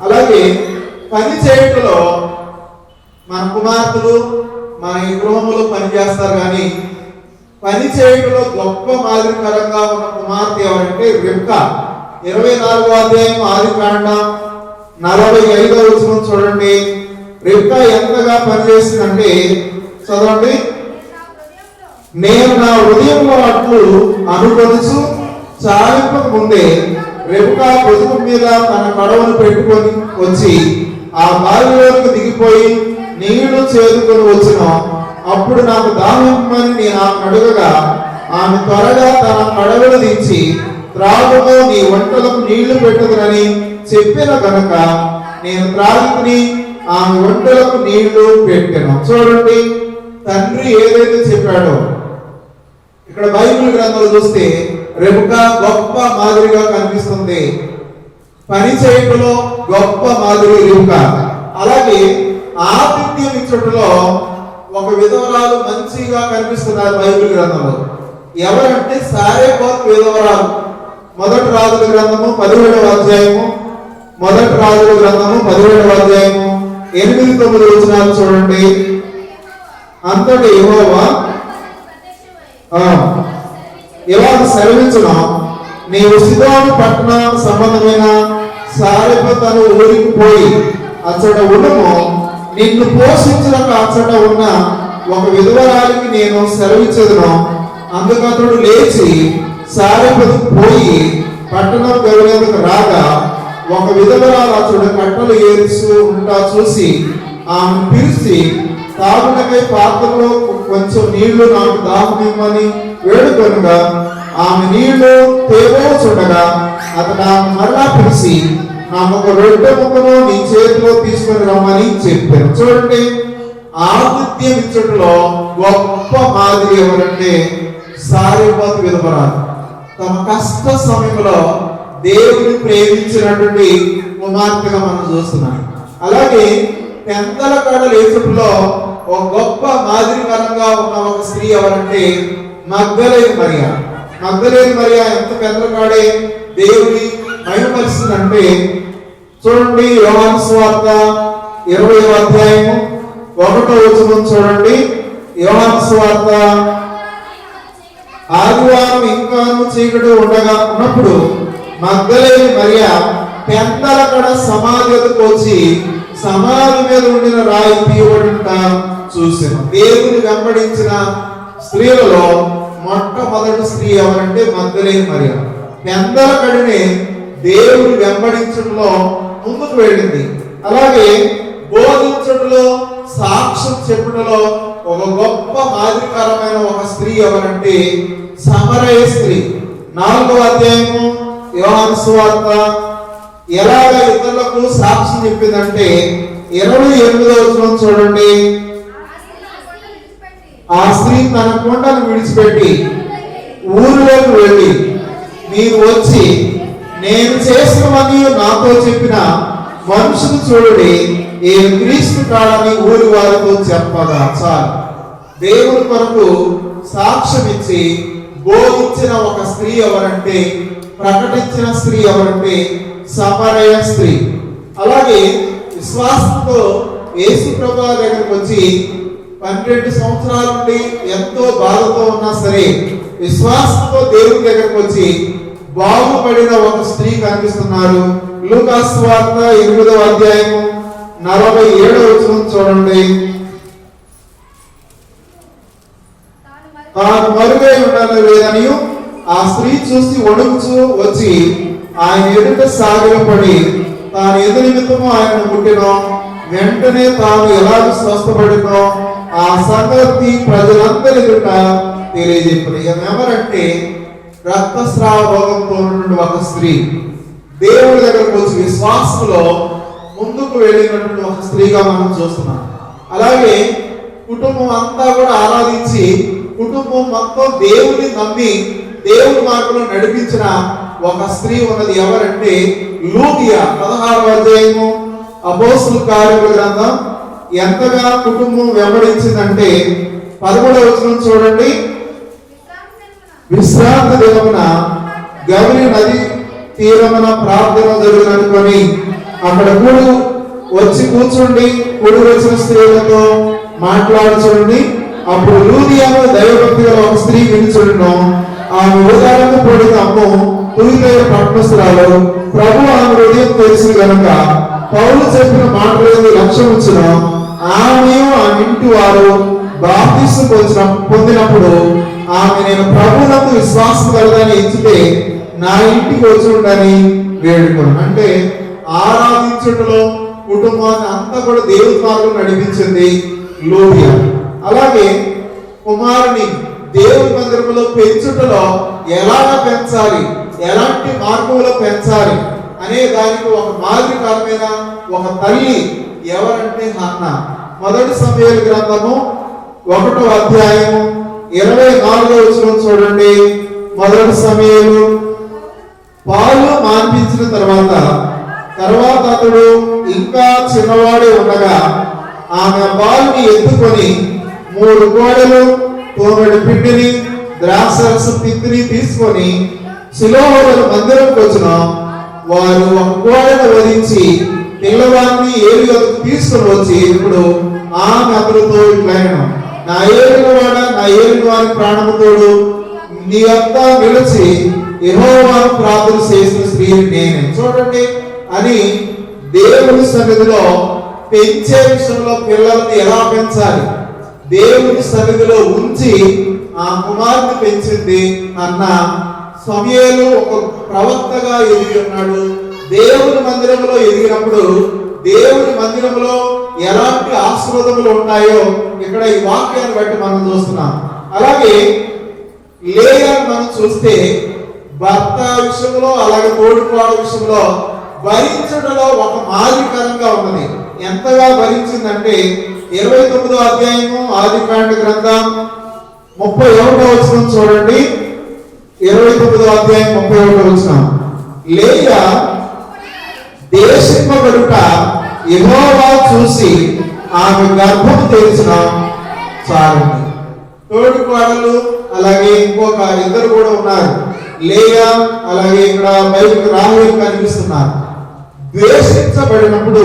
అలాగే పని చేయటంలో మన కుమార్తెలు మన ఈ గృహములో పనిచేస్తారు, కానీ పని చేయటంలో గొప్ప మాదిరికరంగా ఉన్న కుమార్తె ఎవరంటే రిబ్కా. 24వ అధ్యాయం ఆదికాండం 45వ వచనం చూడండి. రిబ్కా ఎంతగా పనిచేసిందంటే చదవండి. నేను నా హృదయంలో అట్లు అనుకొనుచు చాలింపక ముందే రిబ్కా భుజం మీద తన కడవను పెట్టుకొని వచ్చి ఆ బావిలోకి దిగిపోయి నీళ్లు చేదుకొని వచ్చిన. అప్పుడు నాకు దాహమని నేను ఆమె అడుగగా ఆమె త్వరగా తన కడవలు దించి త్రాగుతో నీ వంటలకు నీళ్లు పెట్టుదునని చెప్పిన గనుక నేను త్రాగుని ఆమె వంటలకు నీళ్లు పెట్టాను. చూడండి, తండ్రి ఏదైతే చెప్పాడో ఇక్కడ బైబిల్ గ్రంథంలో చూస్తే రిబ్కా గొప్ప మాదిరిగా కనిపిస్తుంది. పని చేయటంలో గొప్ప మాదిరి రిబ్కా. అలాగే ఆతిథ్యం ఇచ్చటలో ఒక విధవరాలు మంచిగా కనిపిస్తున్నారు బైబిల్ గ్రంథంలో. ఎవరంటే సారేపోతు విధవరాలు. మొదటి రాజుల గ్రంథము 17వ అధ్యాయము 8-9 వచనాలు చూడండి. అంతటి యెహోవా ఇలాగ సెలవించును, నీవు సిదోను పట్టణం సంబంధమైన సారెపతను ఊరికి పోయి అచ్చట ఉండము, నిన్ను పోషించడానికి అచ్చట ఉన్న ఒక విధవరాలికి నేను సెలవిచ్చదును. అందుకు అతడు లేచి సారెపతకు పోయి పట్టణం గౌరవకు రాగా ఒక విధవరాలు అతడు కట్టలు ఏరుస్తూ ఉంటా చూసి ఆమె పిలిచి తాగునకై పాత్రలో కొంచెం నీళ్లు నాకు దాహమిమ్మని వేడుకొనగా ఆమె నీళ్లు తేవచ్చుండగా అతడు ఆమె మరలా పిలిచి నాకు ఒక రొట్టె ముక్కను నీ చేతిలో తీసుకొని రమ్మని చెప్పాను. చూడండి, ఆతిథ్యం ఇచ్చటలో గొప్ప మాదిరి ఎవరంటే సారెపోతు విధవరాలు. తమ కష్ట సమయంలో దేవుని ప్రేమించినటువంటి కుమార్తెగా మనం చూస్తున్నాం. అలాగే పెందల కాడ లేచుట్లో ఒక గొప్ప మాదిరికరంగా ఉన్న ఒక స్త్రీ ఎవరంటే మగ్దలేని మరియా. మగ్దలేని మరియా ఎంత పెందల కాడే దేవుని మహిమపరుస్తుందంటే చూడండి, యోహాను సువార్త 20వ అధ్యాయము 1వ వచనం చూడండి. యోహాను సువార్త ఆదివారం ఇంకాను చీకటి ఉన్నప్పుడు మగ్దలేని మరియా పెందల కడ సమాధి వద్దకు వచ్చి సమాధి మీద ఉండిన రాయి తీయబడుట చూసాను. దేవుని వెంబడించిన స్త్రీలలో మొట్టమొదటి స్త్రీ ఎవరంటే మగ్దలేని మరియా. పెందల కడిని దేవుని వెంబడించడంలో ముందుకు వెళ్ళింది. అలాగే బోధించడంలో సాక్ష్యం చెప్పడంలో ఒక గొప్ప మాదిరికరమైన ఒక స్త్రీ ఎవరంటే సమరయ స్త్రీ. 4వ అధ్యాయము యోహాను సువార్త ఎలాగ ఇతరులకు సాక్ష్యం చెప్పిందంటే 28వ వచనం చూడండి. ఆ స్త్రీ తన కొండను విడిచిపెట్టి ఊరిలోకి వెళ్ళి మీరు వచ్చి నేను చేసినవన్నీ నాతో చెప్పిన మనుషులు చూడండి, ఏ క్రీస్తు కాడని ఊరి వారితో చెప్పగా చాలు. దేవుని కొరకు సాక్ష్యం ఇచ్చి బోధించిన ఒక స్త్రీ ఎవరంటే, ప్రకటించిన స్త్రీ ఎవరంటే సమరయ స్త్రీ. అలాగే విశ్వాసంతో యేసు ప్రభువు దగ్గరికి వచ్చి 12 సంవత్సరాల నుండి ఎంతో బాధతో ఉన్నా సరే విశ్వాసంతో దేవుని దగ్గరికి వచ్చి బాగుపడిన ఒక స్త్రీ కనిపిస్తున్నారు. లూకా సువార్త 8వ అధ్యాయం 47వ వచనం చూడండి. తాను మరుగై ఉండలేదని ఆ స్త్రీ చూసి వణుకుచూ వచ్చి ఆయన ఎదుట సాగిలపడి తాను ఎదు నిమిత్తము ఆయనను ముట్టినో వెంటనే తాను ఎలాగ స్వస్థపడినో ఆ సంగతి ప్రజలందరి ఎదుట తెలియజెప్పి. ఎవరంటే రక్తస్రావ రోగంతో ఉన్నటువంటి ఒక స్త్రీ దేవుడి దగ్గరకు వచ్చి విశ్వాసంలో ముందుకు వెళ్ళినటువంటి ఒక స్త్రీగా మనం చూస్తున్నాం. అలాగే కుటుంబం అంతా కూడా ఆరాధించి కుటుంబం మొత్తం దేవుని నమ్మి దేవుని మార్గంలో నడిపించిన ఒక స్త్రీ ఉన్నది. ఎవరంటే లూదియా. 16వ అధ్యాయము అపోస్తలుల కార్యముల గ్రంథం ఎంతగా కుటుంబం వెంబడించిందంటే 11వ వచనం చూడండి. విశ్రాంతి దినమున గౌరీ నది తీరమున ప్రార్థన జరుగుననుకొని అక్కడ వచ్చి కూర్చుండి కూడి వచ్చిన స్త్రీలతో మాట్లాడుచుండి, అప్పుడు లూదియాను దైవభక్తి గల ఒక స్త్రీ వినిచుండును. ఆమె ఉదాహరణ పొడిన అమ్ము తూయిదైన పట్టణస్థురాలు. ప్రభు ఆమె హృదయం తెలిసి గనుక పౌలు చెప్పిన మాటలు లక్ష్యం ఉంచును. ఆమె ఆమె ఇంటి వారు బాప్తిస్మం పొందినప్పుడు ఆమె, నేను ప్రభువునందు విశ్వాసం కలదని ఎంచితే నా ఇంటికి వచ్చి ఉండని వేడుకోను. అంటే ఆరాధించుటలో కుటుంబాన్ని అంతా కూడా దేవుని మార్గం నడిపించింది లూదియా. అలాగే కుమారుని దేవుని మందిరంలో పెంచుటలో ఎలాగ పెంచాలి, ఎలాంటి మార్గంలో పెంచాలి అనే దానికి ఒక మాదిరికరమైన ఒక తల్లి ఎవరంటే హన్నా. మొదటి సమూయేలు గ్రంథము 1వ అధ్యాయము 24వ వచనం చూడండి. మొదటి సమూయేలు పాలు మాన్పించిన తర్వాత అతడు ఇంకా చిన్నవాడే ఉండగా ఆమె పాలుని ఎత్తుకొని 3 కోడెలు తోమెడు పిండిని ద్రాక్షరసం తిత్తిని తీసుకొని శిలోహుల మందిరంకి వచ్చిన వారు ఒక కోడెను వధించి పిల్లవాడిని ఏలుగకు తీసుకుని వచ్చి, ఇప్పుడు ఆమె అతడితో ఇట్లైన, నా ఏలినవాడ, నా ఏలిన వారి ప్రాణముతోడు నీ అంత నిలిచి యెహోవాను ప్రార్థన చేసిన స్త్రీ నేనే. చూడండి అని దేవుని సన్నిధిలో పెంచే విషయంలో పిల్లల్ని ఎలా పెంచాలి, దేవుని సన్నిధిలో ఉంచి ఆ కుమార్తె పెంచింది అన్న సమూయేలు ఒక ప్రవక్తగా ఎదిగి ఉన్నాడు. దేవుని మందిరంలో ఎదిగినప్పుడు దేవుని మందిరంలో ఎలాంటి ఆశీర్వాదములు ఉంటాయో ఇక్కడ ఈ వాక్యాన్ని బట్టి మనం చూస్తున్నాం. అలాగే లేయా మనం చూస్తే భర్త విషయంలో అలాగే తోడుకోవడం విషయంలో భరించడంలో ఒక మాదిరికరంగా ఉన్నది. ఎంతగా భరించిందంటే 29వ అధ్యాయము ఆదికాండ గ్రంథం 31వ వచనం చూడండి. 29వ అధ్యాయం 31వ వచనం, లేయా దేశింపబడుట యెహోవా చూసి ఆమె గర్భము తెరిచిన చాలండి. తోడుకోడలు అలాగే ఇంకొక ఇద్దరు కూడా ఉన్నారు, లేయా అలాగే ఇక్కడ బైబిల్ రాహేలు కనిపిస్తున్నారు. ద్వేషించబడినప్పుడు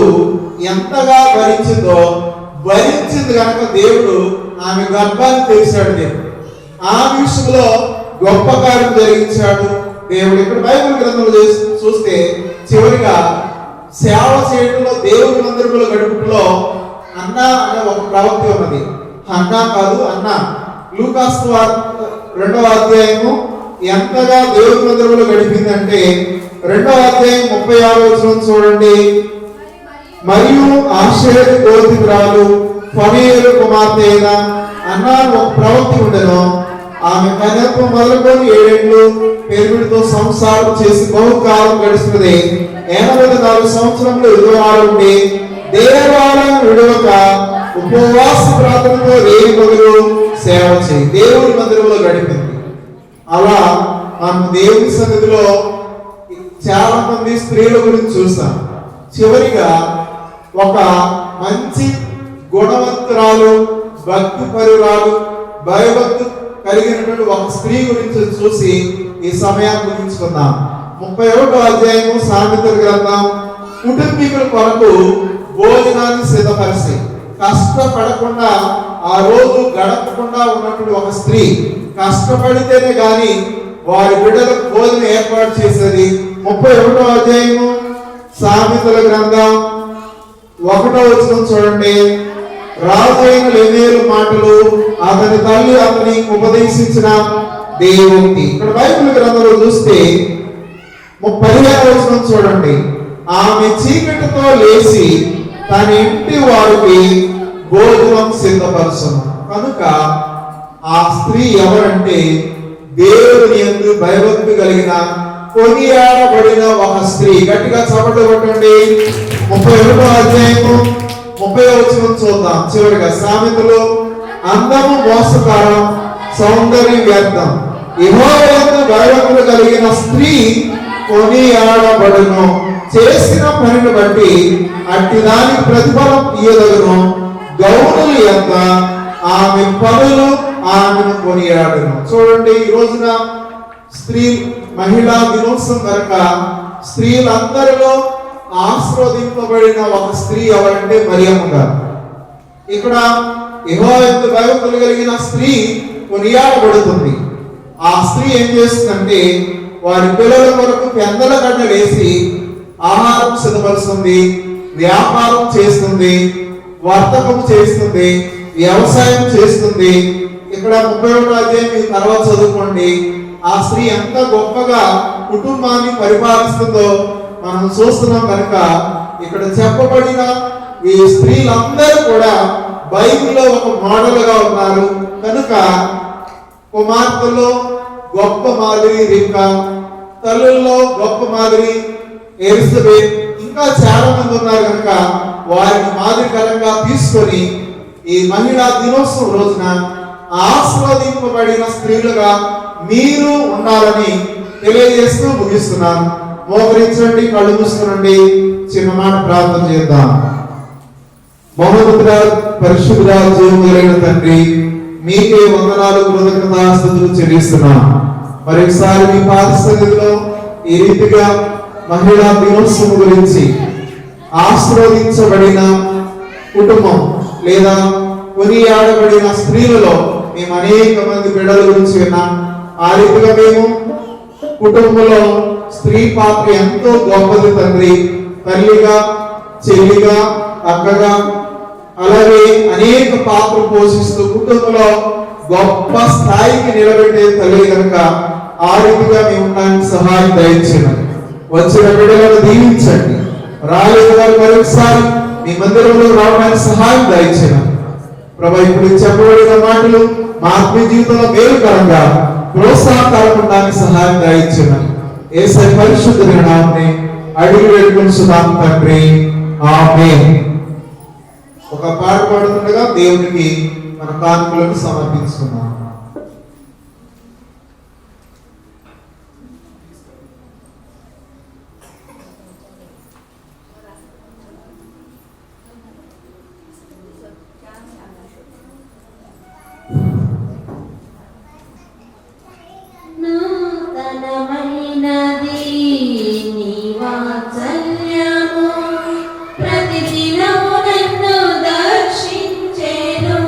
ఎంతగా భరించిందో, భరించింది కనుక దేవుడు ఆమె గర్భాన్ని తెరిచాడు. దేవుడు ఆమె విషయంలో గొప్ప కార్యం జరిగించాడు దేవుడు. ఇక్కడ బైబిల్ గ్రంథంలో చూస్తే చివరిగా సేవ చేయడంలో దేవుని మందిరంలో గడుపులో అన్నా అనే ఒక ప్రవక్త ఉన్నది. అన్నా కాదు, అన్నా. లూకాసు వార్త 2వ అధ్యాయము ఎంతగా దేవుని మందిరంలో గడిపిందంటే 2వ అధ్యాయం 36వ వచనం చూడండి. మరియు ఆషేరు గోత్రికురాలు ఫనీయేలు కుమార్తె అయిన అన్నా ఒక ప్రవక్త ఉండెను. ఆమె కన్యత్వం మొదలుకొని 7 ఏళ్ళు పెరుగుడితో సంసారం చేసి బహుకాలం గడుస్తున్నది. 84 సంవత్సరంలో ఎదురాలుండి దేవాలయం విడవక ఉపవాస ప్రార్థనతో రేయి మొదలు సేవ చేయి దేవుని మందిరంలో గడిపింది. అలా మనం దేవుని సన్నిధిలో చాలా మంది స్త్రీల గురించి చూస్తాం. చివరిగా ఒక మంచి గుణవంతురాలు, భక్తి పరురాలు, భయభక్తి కలిగినటువంటి ఒక స్త్రీ గురించి చూసి ఈ సమయాన్ని ముగించుకుందాం. 31వ అధ్యాయము సామెతల గ్రంథం, కుటుంబీకుల కొరకు భోజనాన్ని సిద్ధపరిచి కష్టపడకుండా ఆ రోజు గడపకుండా ఉన్నటువంటి ఒక స్త్రీ, కష్టపడితేనే గాని వారి బిడ్డలకు భోజనం ఏర్పాటు చేసేది. 31వ అధ్యాయము సామెతల గ్రంథం 1వ వచనం చూడండి. రాజు అయిన లెమూయేలు మాటలు అతని తల్లి అతనికి ఉపదేశించిన దేవుని. ఇక్కడ బైబిల్ గ్రంథంలో చూస్తే 15వ వచనం చూడండి. ఆమె చీకటితో లేచి తన ఇంటి వారికి భోజనం సిద్ధపరచును. కనుక ఆ స్త్రీ ఎవరంటే దేవుని యందు భయభక్తి కలిగిన కొనియాడబడిన ఒక స్త్రీ. గట్టిగా చప్పట్లు కొట్టండి. 31వ అధ్యాయము 30వ వచనం చూద్దాం. చివరిగా సామెతలు, అందము మోసకారం, సౌందర్యం వ్యర్థం, యెహోవా యందు భయభక్తులు కలిగిన స్త్రీ కొనియాడబడును. చేసిన పనిని బట్టి అట్టి దానికి ప్రతిఫలం ఇయ్యదగును. గౌనులు ఎంత ఆమె పనులు ఆమెను కొనియాడును. చూడండి, ఈ రోజున స్త్రీ మహిళా దినోత్సవం కనుక స్త్రీలందరిలో ఆశీర్వదింపబడిన ఒక స్త్రీ ఎవరంటే మరియమ్మ గారు. ఇక్కడ యెహోవా యందు భయభక్తులు కలిగిన స్త్రీ కొనియాడబడుతుంది. ఆ స్త్రీ ఏం చేస్తుందంటే వారి పిల్లల కొరకు పెందల గడ్డ వేసి ఆహారం సిద్ధపరుస్తుంది, వ్యాపారం చేస్తుంది, వర్తకం చేస్తుంది, వ్యవసాయం చేస్తుంది. ఇక్కడ 31వ అధ్యాయం మీ తర్వాత చదువుకోండి. ఆ స్త్రీ ఎంత గొప్పగా కుటుంబాన్ని పరిపాలిస్తుందో మనం చూస్తున్నాం. కనుక ఇక్కడ చెప్పబడిన ఈ స్త్రీలందరూ కూడా బైబిల్లో ఒక మోడల్గా ఉన్నారు. కనుక కుమార్తెల్లో గొప్ప మాదిరి రిబ్కా, తల్లుల్లో గొప్ప మాదిరి ఎలిజబెత్, ఇంకా చాలా మంది ఉన్నారు. కనుక వారిని మాదిరికరంగా తీసుకొని ఈ మహిళా దినోత్సవం రోజున ఆశీర్వదింపబడిన స్త్రీలుగా మీరు ఉండాలని తెలియజేస్తూ ముగిస్తున్నాను. మోకరించండి, కళ్ళు మూసుకోనండి, చిన్న మాట ప్రార్థన చేద్దాం. మహోన్నతుడా, పరిశుద్ధుడా, జీవములైన తండ్రి, మీకే వందనాలు, కృతజ్ఞతాస్తుతులు చెల్లిస్తున్నాం. మరొకసారి మీ పాద సన్నిధిలో ఈ రీతిగా మహిళా దినోత్సవం గురించి ఆశీర్వదించబడిన కుటుంబం లేదా కొనియాడబడిన స్త్రీలలో మేము అనేక మంది బిడ్డల గురించి విన్నాం. ఆ రీతిగా మేము కుటుంబంలో స్త్రీ పాత్ర ఎంతో గొప్పది తండ్రి. తల్లిగా, చెల్లిగా, అక్కగా, అలాగే అనేక పాత్ర పోషిస్తూ కుటుంబంలో గొప్ప స్థాయికి నిలబెట్టే తల్లి కనుక ఆ రీతిగా మేము ఉండడానికి సహాయం దయచేయండి. వచ్చిన బిడ్డలను దీవించండి. రాలేదు వారు మరొకసారి మీ మందిరంలో రావడానికి సహాయం దయచేయండి. ప్రభు, ఇప్పుడు చెప్పబడిన మాటలు మా ఆత్మీయ జీవితంలో మేలుకరంగా ప్రోత్సాహకరంగా ఉండడానికి సహాయం దయచేయండి. యేసయ్య పరిశుద్ధ నామమున అడిగి వేడుకొనుచున్నాం తండ్రి, ఆమేన్. ఒక పాట పాడుతుండగా దేవునికి మన కానుకలను సమర్పించుకున్నాం. ప్రతిదినము నన్ను దర్శించెను.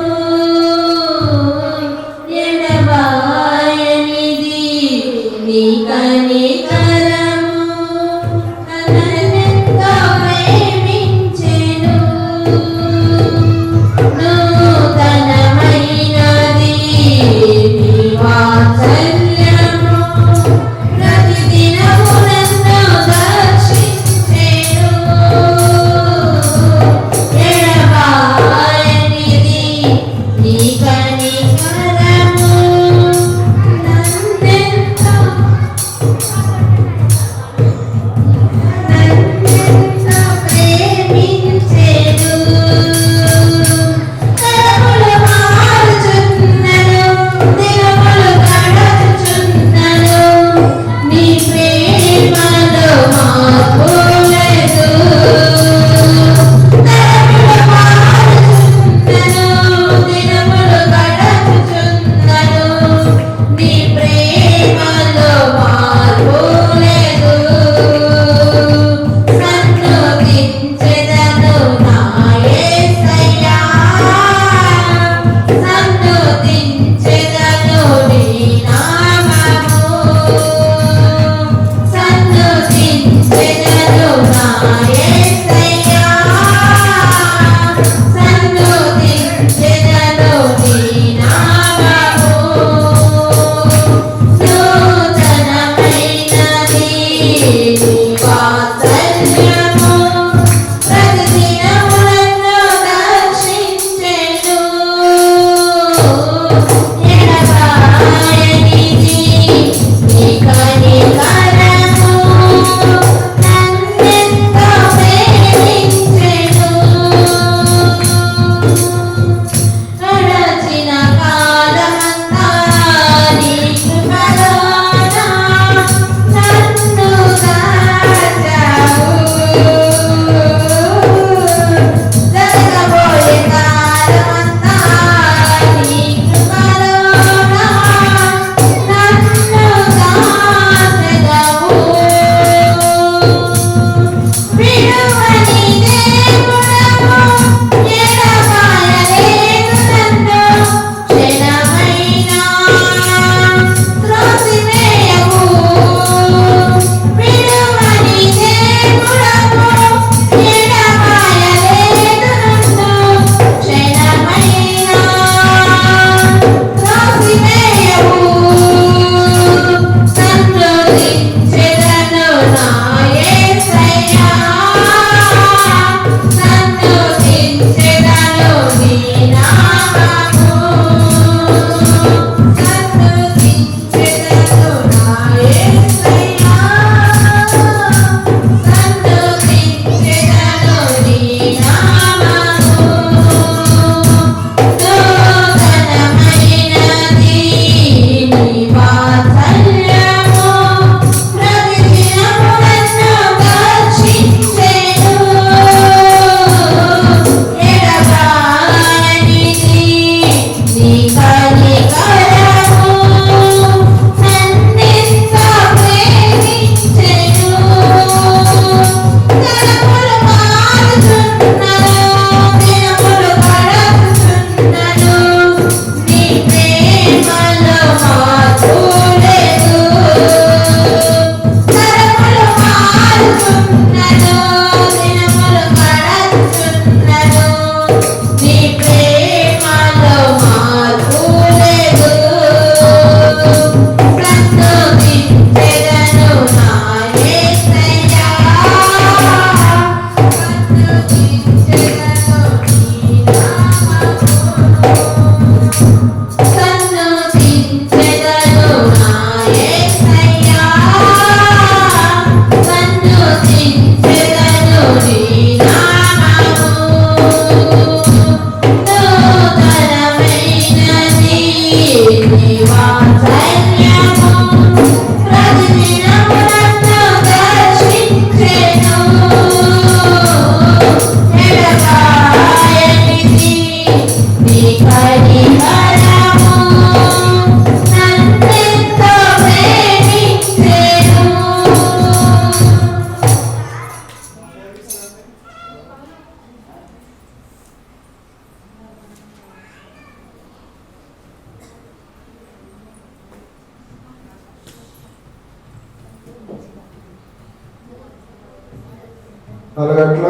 అలగట్ల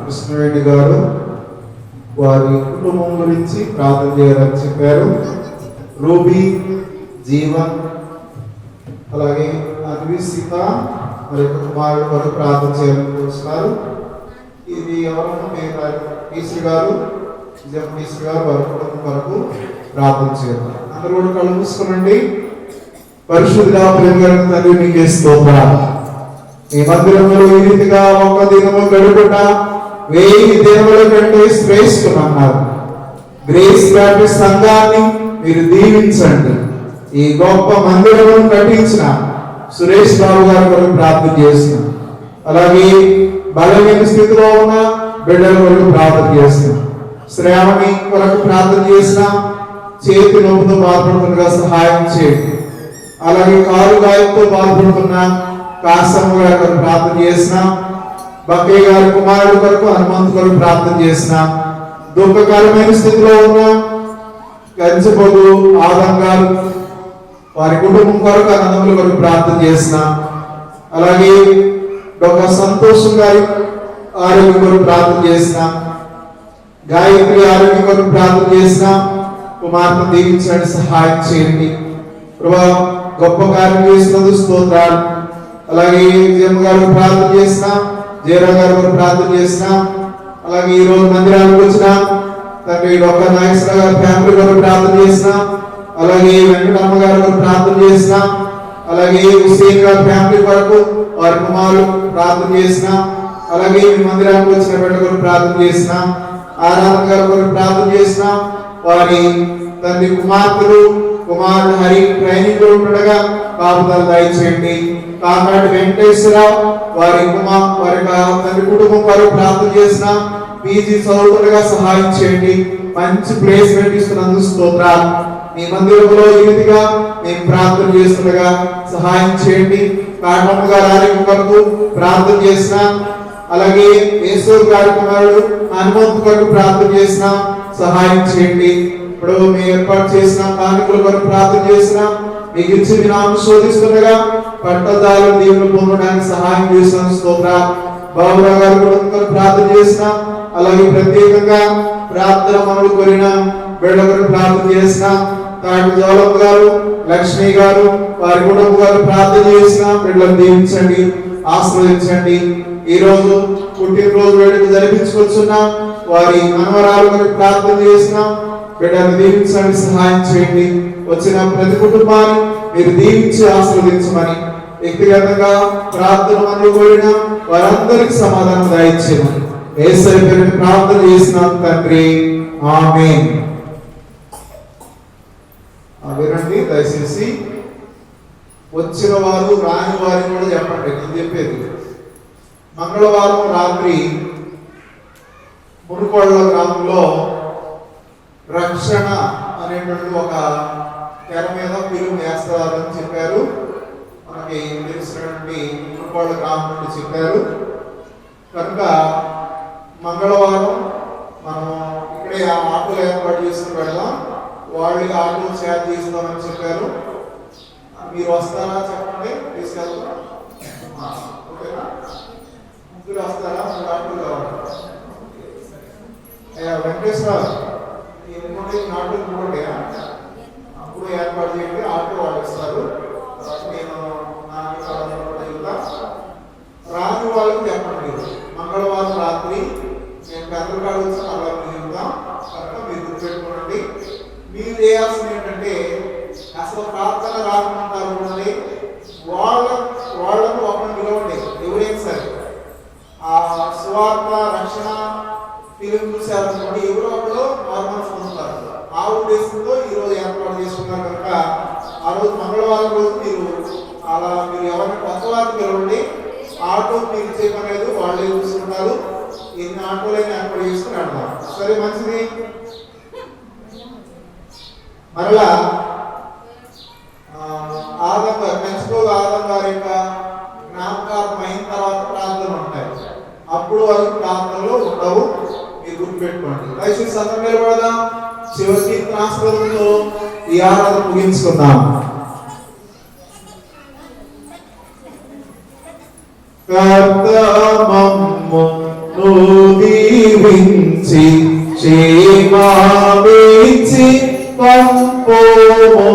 కృష్ణవేణి గారు వారి కుటుంబం గురించి ప్రార్థన చేయాలని చెప్పారు. రూబీ, జీవన్, అలాగే అన్విసిత మరి కుమారుడు కొరకు ప్రార్థన చేయాలని కోరుతున్నారు. ఇది ఎవరన్నా టీసీ గారు, టీసీ గారు వారి కుటుంబం కొరకు ప్రార్థన చేయాలి. అందరూ కూడా కళ్ళు మూసుకోనండి. పరిశుద్ధ ప్రేమ తండ్రి నీకే స్తోత్రాలు. ఈ మందిరంలో ఈ రీతిగా ఒక దినము గడుపుట 1000 దినముల కంటే శ్రేష్ఠమన్నారు. గ్రేస్ బ్యాప్టిస్ట్ సంఘాన్ని మీరు దీవించండి. ఈ గొప్ప మందిరమును కట్టించిన సురేష్ బాబు గారి కొరకు ప్రార్థన చేస్తున్నాం. అలాగే బలహీన స్థితిలో ఉన్న బిడ్డల కొరకు ప్రార్థన చేస్తున్నాం. శ్రావణి కొరకు ప్రార్థన చేసినాం. చేతి నొప్పుతో బాధపడుతుండగా సహాయం చేయండి. అలాగే కాలు గాయంతో బాధపడుతున్న కాసమ్మ గారి కొరకు ప్రార్థన చేసినాం. బక్కయ్య గారి కుమారుడు కొరకు హనుమంతు కొరకు ప్రార్థన చేసినాం. దుఃఖకరమైన స్థితిలో ఉన్న కంచిపోగు ఆదం గారు వారి కుటుంబం కొరకు అన్నదమ్ముల కొరకు ప్రార్థన చేసినాం. అలాగే డాక్టర్ సంతోషం గారి ఆరోగ్యం కొరకు ప్రార్థన చేసినాం. గాయత్రి ఆరోగ్యం కొరకు ప్రార్థన చేసినాం. కుమార్తె దీవించండి, సహాయం చేయండి ప్రభా. గొప్ప కార్యం చేసినందుకు స్తోత్రాలు. అలాగే జమ్మ గారు ప్రార్థన చేసినాం. జయరా గారు ప్రార్థన చేసినాం. అలాగే ఈ రోజు మందిరానికి వచ్చిన తండ్రి డాక్టర్ నాగేశ్వర గారి ఫ్యామిలీ కొరకు ప్రార్థన చేసినాం. అలాగే వెంకటమ్మ గారి కొరకు ప్రార్థన చేసినాం. అలాగే హుసేన్ గారి ఫ్యామిలీ కొరకు వారి కుమారులు ప్రార్థన చేసినాం. అలాగే ఈ మందిరానికి వచ్చిన బిడ్డ కొరకు ప్రార్థన చేసినాం. ఆరాధన గారి కొరకు ప్రార్థన చేసినాం. వారి తండ్రి కుమార్తెలు కుమారుడు హరి ట్రైనింగ్ లో ఉండగా కాపుదల దయచేయండి. కాకాటి వెంకటేశ్వరరావు వారి తండ్రి కుటుంబం వారు ప్రార్థన చేసిన పీజీ చదువుతుండగా సహాయం చేయండి. మంచి ప్లేస్మెంట్ ఇస్తున్నందుకు స్తోత్రాలు. మీ మందిరంలో ఈ రీతిగా మేము ప్రార్థన చేస్తుండగా సహాయం చేయండి. కాటమ్మ గారి ఆరోగ్యం కొరకు ప్రార్థన చేసిన అలాగే యేసూరు గారి కుమారుడు హనుమంతు కొరకు ప్రార్థన చేసిన సహాయం చేయండి. ఇప్పుడు మేము ఏర్పాటు చేసిన కానుకల కొరకు ప్రార్థన చేసిన మీకు ఇచ్చి మీ నామం శోధిస్తుండగా పట్టదారులు దేవుని పొందడానికి సహాయం చేసిన స్తోత్రాలు. బాబురావు గారు కూడా ప్రార్థన చేసిన అలాగే ప్రత్యేకంగా ప్రార్థన మనలు కోరిన బిడ్డ కొరకు ప్రార్థన చేసిన తాటి జోలమ్మ గారు, లక్ష్మి గారు వారి కుటుంబం గారు ప్రార్థన చేసిన బిడ్డలను దీవించండి, ఆశీర్వదించండి. ఈ రోజు పుట్టినరోజు వేడుక జరిపించుకొచ్చున్న వారి మనవరాలు కొరకు ప్రార్థన చేసిన బిడ్డను దీవించండి, సహాయం చేయండి. వచ్చిన ప్రతి కుటుంబాన్ని మీరు దీవించి ఆశీర్వదించమని వ్యక్తిగతంగా ప్రార్థన మనలో కోరిన వారందరికి సమాధానం దయచేయమని యేసయ్య పేరిట ప్రార్థన చేసినాం తండ్రి, ఆమేన్. వినండి దయచేసి. వచ్చిన వారు రాని వారిని కూడా చెప్పండి. నేను చెప్పేది మంగళవారం రాత్రి మునుకోళ్ళ గ్రామంలో రక్షణ అనేటువంటి ఒక తెర మీద ఫిల్మ్ వేస్తారని చెప్పారు. మనకి తెలిసినటువంటి మునుకోళ్ళ గ్రామం నుండి చెప్పారు. కనుక మంగళవారం మనం ఇక్కడే ఆ ఆటోలు ఏర్పాటు చేసుకుని వెళ్దాం. వాళ్ళు ఆటో షేర్ చేస్తామని చెప్పారు. మీరు వస్తారా చెప్పండి, తీసుకెళ్తాం. ఓకేనా? ముగ్గురు వస్తారా? మూడు ఆటోలు కావాలి. వెంకటేశ్వర ఆటోలు కూడా అప్పుడు ఏర్పాటు చేయండి. ఆటో వాళ్ళు ఇస్తారు. నేను రాని వాళ్ళకి చెప్పండి. మంగళవారం రాత్రి పెద్దలు కాడ వచ్చి అలా చెప్తాం కనుక మీరు గుర్తుపెట్టుకోండి. మీరు చేయాల్సింది ఏంటంటే అసలు ప్రార్థన రాకుంటారు ఉండండి, వాళ్ళకు ఒకరిని పిలవండి. ఎవరైనా సరే ఆ సువార్త రక్షణ ఫిలిం చూసారనుకోండి, ఎవరో ఒకరు నార్మల్స్ పొందుతారు. ఆ ఉద్దేశంతో ఈరోజు ఏర్పాటు చేసుకున్నారు కనుక ఆ రోజు మంగళవారం రోజు మీరు ఎవరిని కొత్త వారిని పిలవండి. ఆటో మీరు చేయమనేది వాళ్ళే చూసుకుంటారు. ఎన్ని ఆటోలైనా ఏర్పాటు చేసుకుని ఆడతాం. సరే, మంచిది. మరలా పెంచుకోగా ఆదం గారి యొక్క జ్ఞాపకార్థం అయిన తర్వాత ప్రార్థనలు ఉంటాయి. అప్పుడు వరకు ప్రార్థనలు ఉండవు, మీరు గుర్తుపెట్టుకోండి. దయచేసి అందరం నిలబడదాం. చివరి కీర్తనాస్పదంతో ఈ ఆరాధన ముగించుకుందాం. కర్తమమ్మును దీవించి క్షేమావించి పంపోము